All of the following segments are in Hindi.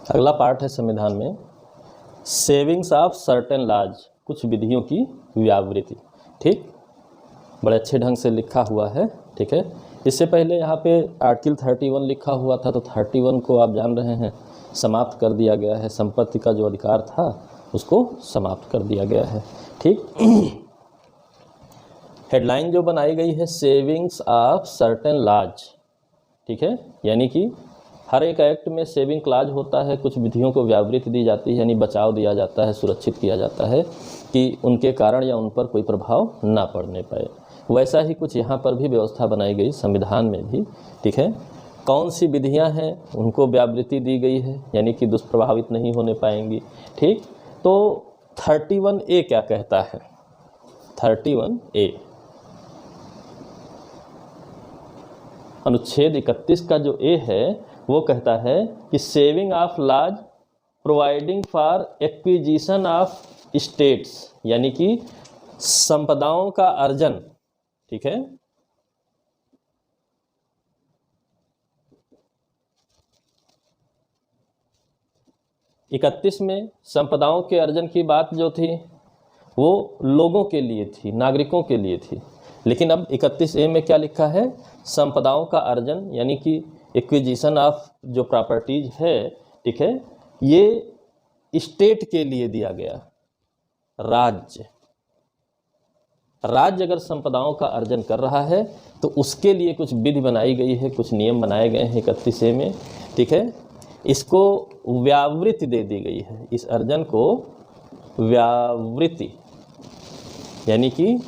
अगला पार्ट है संविधान में सेविंग्स ऑफ सर्टेन लॉज, कुछ विधियों की व्यावृत्ति। ठीक, बड़े अच्छे ढंग से लिखा हुआ है। ठीक है, इससे पहले यहाँ पे आर्टिकल 31 लिखा हुआ था, तो 31 को आप जान रहे हैं समाप्त कर दिया गया है। संपत्ति का जो अधिकार था उसको समाप्त कर दिया गया है। ठीक, हेडलाइन जो बनाई गई है सेविंग्स ऑफ सर्टेन लॉज। ठीक है, यानी कि हर एक एक्ट में सेविंग क्लाज होता है, कुछ विधियों को व्यावृत्ति दी जाती है, यानी बचाव दिया जाता है, सुरक्षित किया जाता है कि उनके कारण या उन पर कोई प्रभाव ना पड़ने पाए। वैसा ही कुछ यहाँ पर भी व्यवस्था बनाई गई संविधान में भी। ठीक है, कौन सी विधियाँ हैं उनको व्यावृत्ति दी गई है, यानी कि दुष्प्रभावित नहीं होने पाएंगी। ठीक, तो 31A क्या कहता है? 31A अनुच्छेद 31 का जो ए है वो कहता है कि saving of laws providing for acquisition of states, यानी कि संपदाओं का अर्जन। ठीक है, इकतीस में संपदाओं के अर्जन की बात जो थी वो लोगों के लिए थी, नागरिकों के लिए थी, लेकिन अब 31A में क्या लिखा है? संपदाओं का अर्जन, यानी कि एक्विजिशन ऑफ जो प्रॉपर्टीज है। ठीक है, ये स्टेट के लिए दिया गया। राज्य अगर संपदाओं का अर्जन कर रहा है तो उसके लिए कुछ विधि बनाई गई है, कुछ नियम बनाए गए हैं 31A में। ठीक है, इसको व्यावृत्ति दे दी गई है, इस अर्जन को व्यावृत्ति यानी कि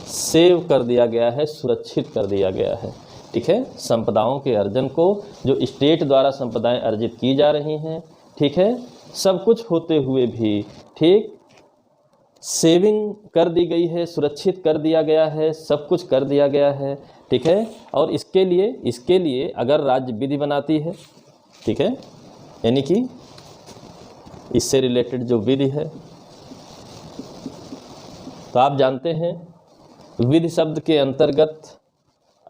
सेव कर दिया गया है, सुरक्षित कर दिया गया है। ठीक है, संपदाओं के अर्जन को जो स्टेट द्वारा संपदाएं अर्जित की जा रही हैं, ठीक है, सब कुछ होते हुए भी ठीक सेविंग कर दी गई है, सुरक्षित कर दिया गया है, सब कुछ कर दिया गया है। ठीक है, और इसके लिए अगर राज्य विधि बनाती है, ठीक है, यानी कि इससे रिलेटेड जो विधि है, तो आप जानते हैं विधि शब्द के अंतर्गत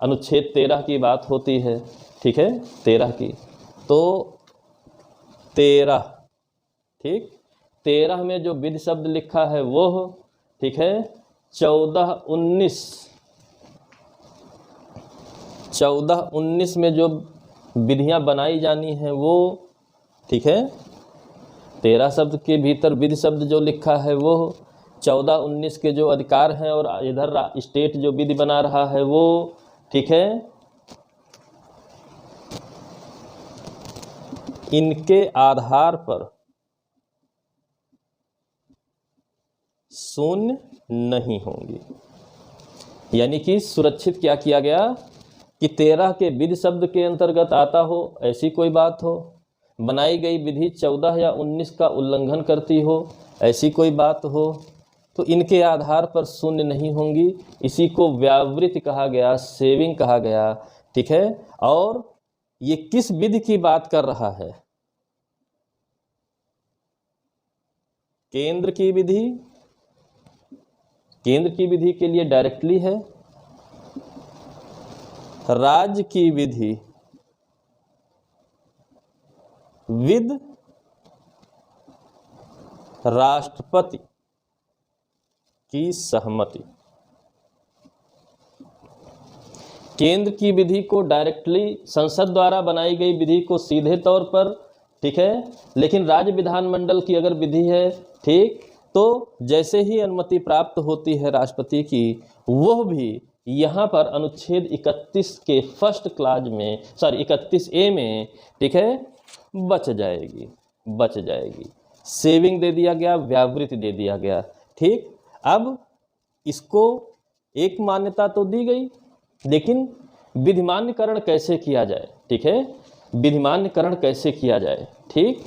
अनुच्छेद 13 की बात होती है। ठीक है, 13 की, तो 13 ठीक 13 में जो विधि शब्द लिखा है वो ठीक है 14-19 में जो विधियां बनाई जानी हैं वो ठीक है 13 शब्द के भीतर विधि शब्द जो लिखा है वो 14-19 के जो अधिकार हैं और इधर स्टेट जो विधि बना रहा है वो ठीक है इनके आधार पर शून्य नहीं होंगी। यानी कि सुरक्षित क्या किया गया कि 13 के विधि शब्द के अंतर्गत आता हो ऐसी कोई बात हो, बनाई गई विधि 14 या 19 का उल्लंघन करती हो ऐसी कोई बात हो, तो इनके आधार पर शून्य नहीं होंगी। इसी को व्यावृत्ति कहा गया, सेविंग कहा गया। ठीक है, और ये किस विधि की बात कर रहा है? केंद्र की विधि। केंद्र की विधि के लिए डायरेक्टली है, राज्य की विधि विद राष्ट्रपति की सहमति। केंद्र की विधि को डायरेक्टली संसद द्वारा बनाई गई विधि को सीधे तौर पर ठीक है, लेकिन राज्य विधानमंडल की अगर विधि है ठीक, तो जैसे ही अनुमति प्राप्त होती है राष्ट्रपति की, वह भी यहाँ पर अनुच्छेद 31 के फर्स्ट क्लाज में 31A में ठीक है बच जाएगी। सेविंग दे दिया गया, व्यावृत्ति दे दिया गया। ठीक, अब इसको एक मान्यता तो दी गई, लेकिन विधिमान्यकरण कैसे किया जाए? ठीक है, विधिमान्यकरण कैसे किया जाए? ठीक,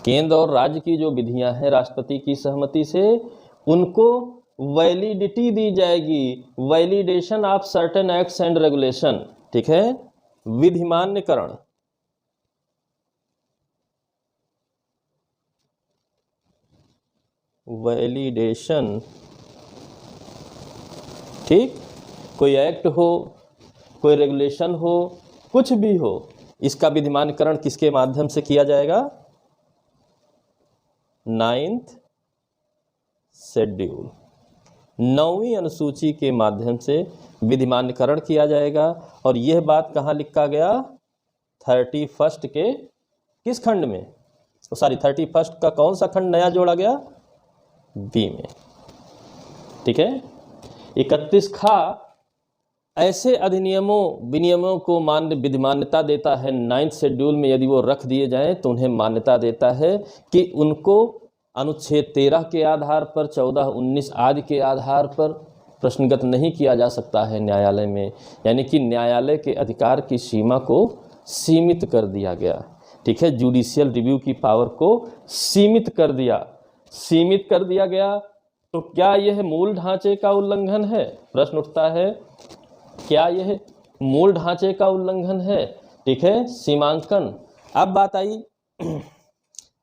केंद्र और राज्य की जो विधियां हैं राष्ट्रपति की सहमति से, उनको वैलिडिटी दी जाएगी, validation of certain acts and regulation. ठीक है, विधिमान्यकरण। वैलिडेशन ठीक, कोई एक्ट हो कोई रेगुलेशन हो, कुछ भी हो, इसका विधिमान्यकरण किसके माध्यम से किया जाएगा? 9th शेड्यूल, 9वीं अनुसूची के माध्यम से विधिमान्यकरण किया जाएगा। और यह बात कहाँ लिखा गया? 31 के किस खंड में? सॉरी, 31 का कौन सा खंड नया जोड़ा गया? बी में। ठीक है। 31 खा ऐसे अधिनियमों विनियमों को मान्य विधिमान्यता देता है 9th शेड्यूल में, यदि वो रख दिए जाएं तो उन्हें मान्यता देता है कि उनको अनुच्छेद 13 के आधार पर, 14, 19 आदि के आधार पर प्रश्नगत नहीं किया जा सकता है न्यायालय में। यानी कि न्यायालय के अधिकार की सीमा को सीमित कर दिया गया। ठीक है, जुडिशियल रिव्यू की पावर को सीमित कर दिया गया। तो क्या यह मूल ढांचे का उल्लंघन है? प्रश्न उठता है, क्या यह मूल ढांचे का उल्लंघन है? ठीक है, सीमांकन। अब बात आई,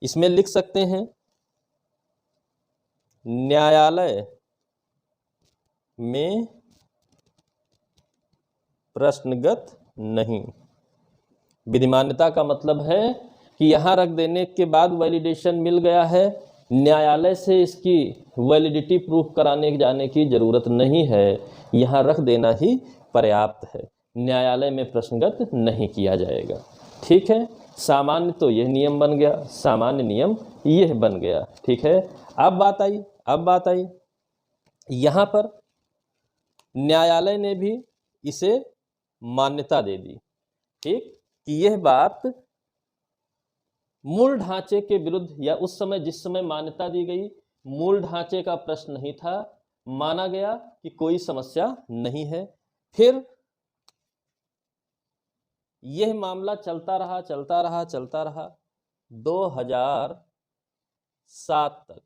इसमें लिख सकते हैं न्यायालय में प्रश्नगत नहीं। विधिमान्यता का मतलब है कि यहां रख देने के बाद वैलिडेशन मिल गया है, न्यायालय से इसकी वैलिडिटी प्रूफ कराने जाने की जरूरत नहीं है, यहां रख देना ही पर्याप्त है। न्यायालय में प्रश्नगत नहीं किया जाएगा। ठीक है, सामान्य तो यह नियम बन गया, सामान्य नियम यह बन गया। ठीक है, अब बात आई यहां पर न्यायालय ने भी इसे मान्यता दे दी। ठीक, कि यह बात मूल ढांचे के विरुद्ध, या उस समय जिस समय मान्यता दी गई, मूल ढांचे का प्रश्न नहीं था, माना गया कि कोई समस्या नहीं है। फिर यह मामला चलता रहा 2007 तक।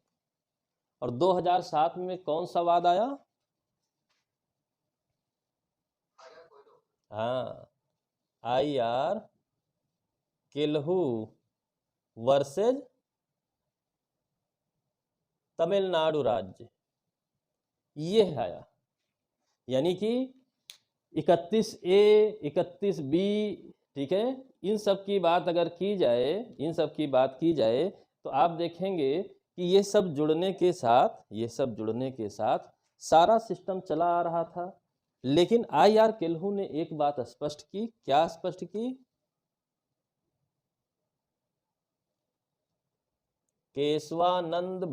और 2007 में कौन सा वाद आया? हाँ, IR केल्हू वर्सेज तमिलनाडु राज्य, ये आया। यानी कि 31A, 31B, ठीक है, इन सब की बात अगर की जाए तो आप देखेंगे कि ये सब जुड़ने के साथ सारा सिस्टम चला आ रहा था। लेकिन IR केल्हू ने एक बात स्पष्ट की। क्या स्पष्ट की? केशवानंद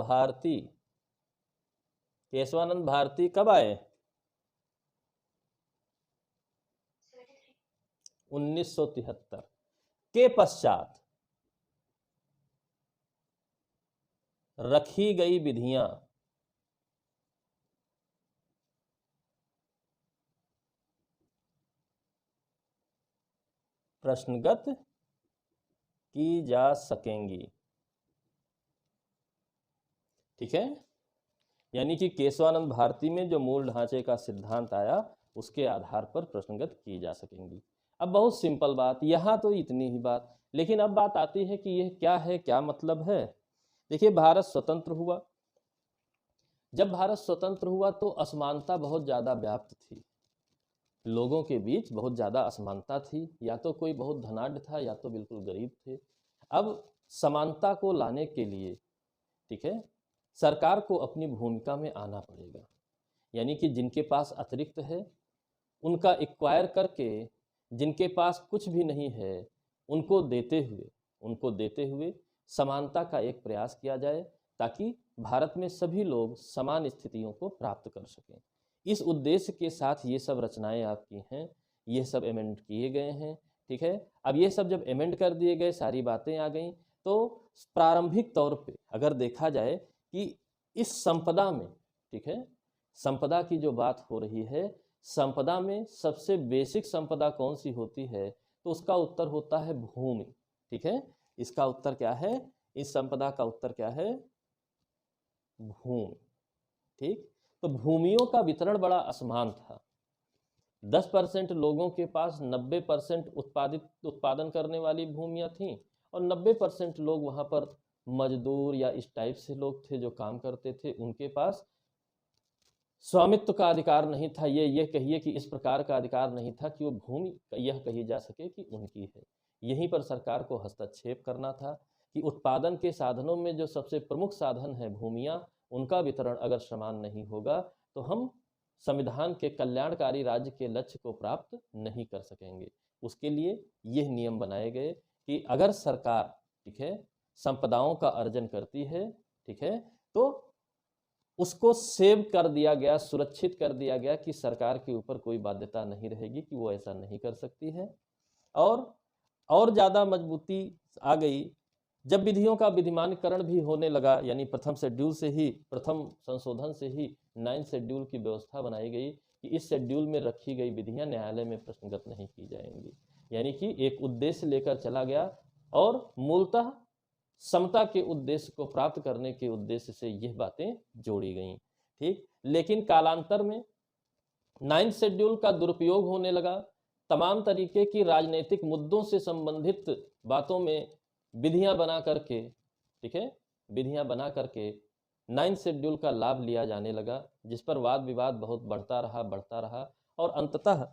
भारती कब आए? 1973 के पश्चात रखी गई विधियां प्रश्नगत की जा सकेंगी। ठीक है, यानी कि केशवानंद भारती में जो मूल ढांचे का सिद्धांत आया, उसके आधार पर प्रश्नगत की जा सकेंगी। अब बहुत सिंपल बात, यहाँ तो इतनी ही बात। लेकिन अब बात आती है कि यह क्या है, क्या मतलब है। देखिए, भारत स्वतंत्र हुआ। जब भारत स्वतंत्र हुआ तो असमानता बहुत ज़्यादा व्याप्त थी, लोगों के बीच बहुत ज़्यादा असमानता थी। या तो कोई बहुत धनाढ्य था, या तो बिल्कुल गरीब थे। अब समानता को लाने के लिए, ठीक है, सरकार को अपनी भूमिका में आना पड़ेगा। यानी कि जिनके पास अतिरिक्त है उनका एक्वायर करके, जिनके पास कुछ भी नहीं है उनको देते हुए समानता का एक प्रयास किया जाए, ताकि भारत में सभी लोग समान स्थितियों को प्राप्त कर सकें। इस उद्देश्य के साथ ये सब रचनाएं आपकी हैं, ये सब अमेंड किए गए हैं। ठीक है, अब ये सब जब अमेंड कर दिए गए, सारी बातें आ गई, तो प्रारंभिक तौर पे अगर देखा जाए कि इस संपदा में, ठीक है, संपदा की जो बात हो रही है, संपदा में सबसे बेसिक संपदा कौन सी होती है? तो उसका उत्तर होता है भूमि। ठीक है, इसका उत्तर क्या है? इस संपदा का उत्तर क्या है? भूमि। ठीक, तो भूमियों का वितरण बड़ा असमान था। 10% लोगों के पास 90% उत्पादन करने वाली भूमियां थीं, और 90% लोग वहां पर मजदूर या इस टाइप से लोग थे जो काम करते थे, उनके पास स्वामित्व का अधिकार नहीं था, ये कहिए कि इस प्रकार का अधिकार नहीं था कि वो भूमि यह कही जा सके कि उनकी है। यहीं पर सरकार को हस्तक्षेप करना था कि उत्पादन के साधनों में जो सबसे प्रमुख साधन है भूमियाँ, उनका वितरण अगर समान नहीं होगा तो हम संविधान के कल्याणकारी राज्य के लक्ष्य को प्राप्त नहीं कर सकेंगे। उसके लिए यह नियम बनाए गए कि अगर सरकार, ठीक है, संपदाओं का अर्जन करती है, ठीक है, तो उसको सेव कर दिया गया, सुरक्षित कर दिया गया कि सरकार के ऊपर कोई बाध्यता नहीं रहेगी कि वो ऐसा नहीं कर सकती है। और ज़्यादा मजबूती आ गई जब विधियों का विधिमानकरण भी होने लगा, यानी प्रथम शेड्यूल से ही, प्रथम संशोधन से ही 9 शेड्यूल की व्यवस्था बनाई गई कि इस शेड्यूल में रखी गई विधियां न्यायालय में प्रश्नगत नहीं की जाएंगी। यानी कि एक उद्देश्य लेकर चला गया और मूलतः समता के उद्देश्य को प्राप्त करने के उद्देश्य से यह बातें जोड़ी गई। ठीक, लेकिन कालांतर में 9 शेड्यूल का दुरुपयोग होने लगा। तमाम तरीके की राजनीतिक मुद्दों से संबंधित बातों में विधियां बना करके, ठीक है, विधियां बना करके 9 शेड्यूल का लाभ लिया जाने लगा, जिस पर वाद विवाद बहुत बढ़ता रहा और अंततः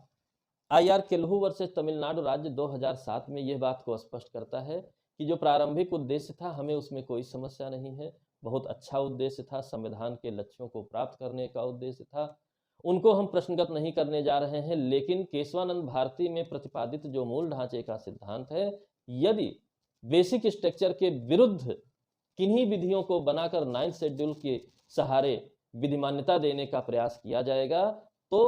IR केल्हू वर्सेस तमिलनाडु राज्य 2007 में यह बात को स्पष्ट करता है कि जो प्रारंभिक उद्देश्य था हमें उसमें कोई समस्या नहीं है, बहुत अच्छा उद्देश्य था, संविधान के लक्ष्यों को प्राप्त करने का उद्देश्य था, उनको हम प्रश्नगत नहीं करने जा रहे हैं। लेकिन केशवानंद भारती में प्रतिपादित जो मूल ढांचे का सिद्धांत है, यदि बेसिक स्ट्रक्चर के विरुद्ध किन्हीं विधियों को बनाकर 9 शेड्यूल के सहारे विधिमान्यता देने का प्रयास किया जाएगा तो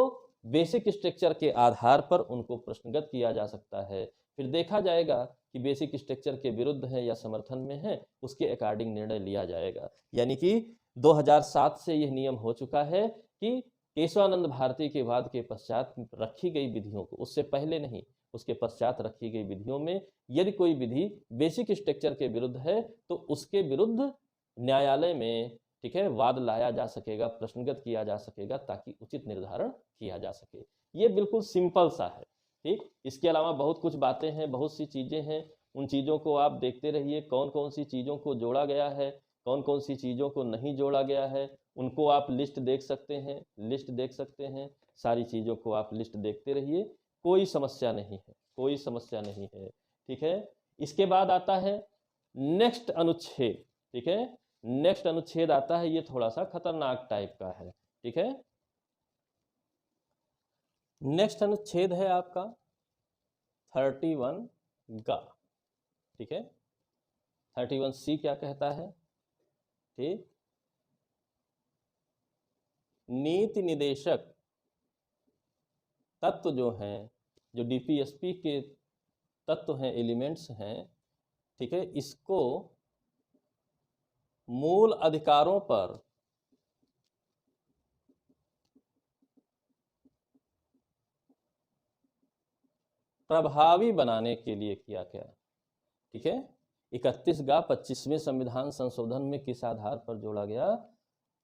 बेसिक स्ट्रक्चर के आधार पर उनको प्रश्नगत किया जा सकता है। फिर देखा जाएगा कि बेसिक स्ट्रक्चर के विरुद्ध है या समर्थन में है, उसके अकॉर्डिंग निर्णय लिया जाएगा। यानी कि 2007 से यह नियम हो चुका है कि केशवानंद भारती के बाद के पश्चात रखी गई विधियों को, उससे पहले नहीं, उसके पश्चात रखी गई विधियों में यदि कोई विधि बेसिक स्ट्रक्चर के विरुद्ध है तो उसके विरुद्ध न्यायालय में, ठीक है, वाद लाया जा सकेगा, प्रश्नगत किया जा सकेगा ताकि उचित निर्धारण किया जा सके। ये बिल्कुल सिंपल सा है। ठीक, इसके अलावा बहुत कुछ बातें हैं, बहुत सी चीज़ें हैं, उन चीज़ों को आप देखते रहिए, कौन कौन सी चीज़ों को जोड़ा गया है, कौन कौन सी चीज़ों को नहीं जोड़ा गया है, उनको आप लिस्ट देख सकते हैं, सारी चीज़ों को आप लिस्ट देखते रहिए, कोई समस्या नहीं है, कोई समस्या नहीं है। ठीक है, इसके बाद आता है नेक्स्ट अनुच्छेद। ठीक है, नेक्स्ट अनुच्छेद आता है, ये थोड़ा सा खतरनाक टाइप का है। ठीक है, नेक्स्ट अनुच्छेद है आपका 31 गा। ठीक है, 31C क्या कहता है? ठीक, नीति निदेशक तत्व जो हैं, जो DPSP के तत्व हैं, एलिमेंट्स हैं, ठीक है, इसको मूल अधिकारों पर प्रभावी बनाने के लिए किया गया। ठीक है, 31 गा 25वें संविधान संशोधन में किस आधार पर जोड़ा गया,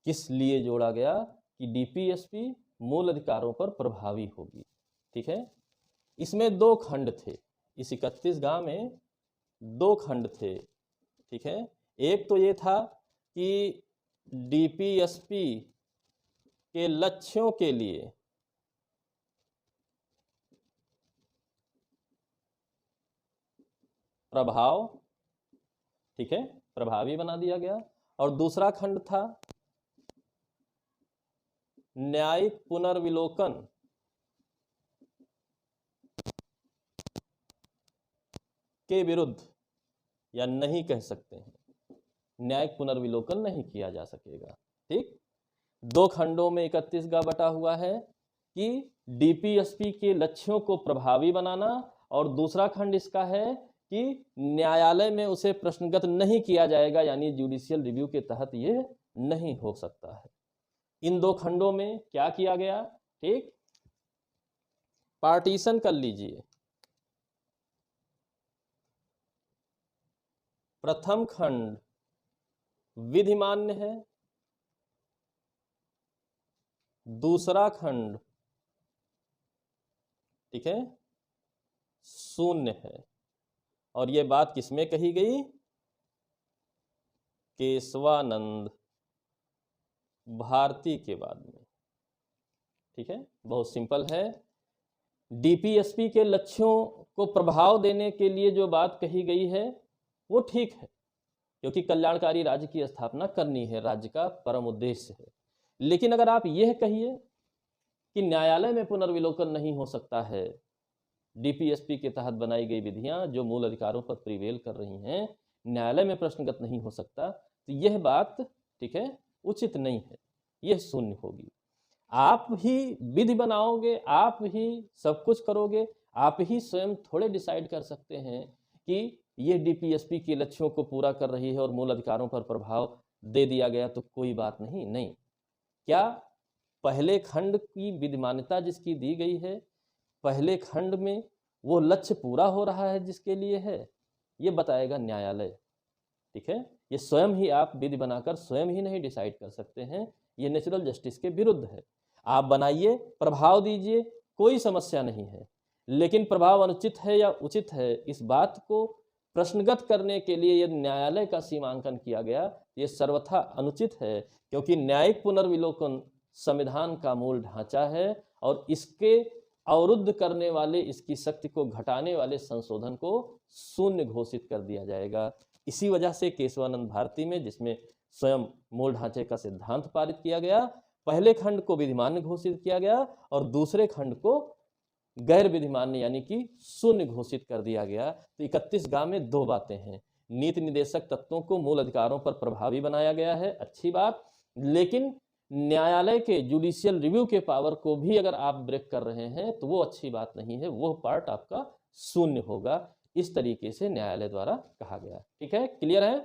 किस लिए जोड़ा गया कि DPSP मूल अधिकारों पर प्रभावी होगी। ठीक है, इसमें 2 खंड थे, इस 31 गा में 2 खंड थे। ठीक है, एक तो ये था कि DPSP के लक्ष्यों के लिए प्रभाव, ठीक है, प्रभावी बना दिया गया, और दूसरा खंड था न्यायिक पुनर्विलोकन के विरुद्ध, या नहीं कह सकते हैं, न्यायिक पुनर्विलोकन नहीं किया जा सकेगा। ठीक, 2 खंडों में 31 गा बटा हुआ है कि DPSP के लक्ष्यों को प्रभावी बनाना, और दूसरा खंड इसका है कि न्यायालय में उसे प्रश्नगत नहीं किया जाएगा, यानी जुडिशियल रिव्यू के तहत ये नहीं हो सकता है। इन 2 खंडों में क्या किया गया? ठीक, पार्टीशन कर लीजिए। प्रथम खंड विधिमान्य है, दूसरा खंड, ठीक है, शून्य है। और ये बात किसमें कही गई? केशवानंद भारती के बाद में। ठीक है, बहुत सिंपल है। डीपीएसपी के लक्ष्यों को प्रभाव देने के लिए जो बात कही गई है वो ठीक है, क्योंकि कल्याणकारी राज्य की स्थापना करनी है, राज्य का परम उद्देश्य है। लेकिन अगर आप यह कहिए कि न्यायालय में पुनर्विलोकन नहीं हो सकता है, डीपीएसपी के तहत बनाई गई विधियां जो मूल अधिकारों पर प्रिवेल कर रही हैं, न्यायालय में प्रश्नगत नहीं हो सकता, तो यह बात ठीक है उचित नहीं है, यह शून्य होगी। आप ही विधि बनाओगे, आप ही सब कुछ करोगे, आप ही स्वयं थोड़े डिसाइड कर सकते हैं कि ये डीपीएसपी के लक्ष्यों को पूरा कर रही है और मूल अधिकारों पर प्रभाव दे दिया गया तो कोई बात नहीं। नहीं, क्या पहले खंड की विधिमान्यता जिसकी दी गई है, पहले खंड में वो लक्ष्य पूरा हो रहा है जिसके लिए है, ये बताएगा न्यायालय। ठीक है, ये स्वयं ही आप विधि बनाकर स्वयं ही नहीं डिसाइड कर सकते हैं, ये नेचुरल जस्टिस के विरुद्ध है। आप बनाइए, प्रभाव दीजिए, कोई समस्या नहीं है, लेकिन प्रभाव अनुचित है या उचित है, इस बात को प्रश्नगत करने के लिए यदि न्यायालय का सीमांकन किया गया, ये सर्वथा अनुचित है, क्योंकि न्यायिक पुनर्विलोकन संविधान का मूल ढांचा है और इसके अवरुद्ध करने वाले, इसकी शक्ति को घटाने वाले संशोधन को शून्य घोषित कर दिया जाएगा। इसी वजह से केशवानंद भारती में, जिसमें स्वयं मूल ढांचे का सिद्धांत पारित किया गया, पहले खंड को विधिमान्य घोषित किया गया और दूसरे खंड को गैर विधिमान्य यानी कि शून्य घोषित कर दिया गया। तो 31 में दो बातें हैं, नीति निदेशक तत्वों को मूल अधिकारों पर प्रभावी बनाया गया है, अच्छी बात, लेकिन न्यायालय के जुडिशियल रिव्यू के पावर को भी अगर आप ब्रेक कर रहे हैं तो वो अच्छी बात नहीं है, वो पार्ट आपका शून्य होगा। इस तरीके से न्यायालय द्वारा कहा गया। ठीक है, क्लियर है?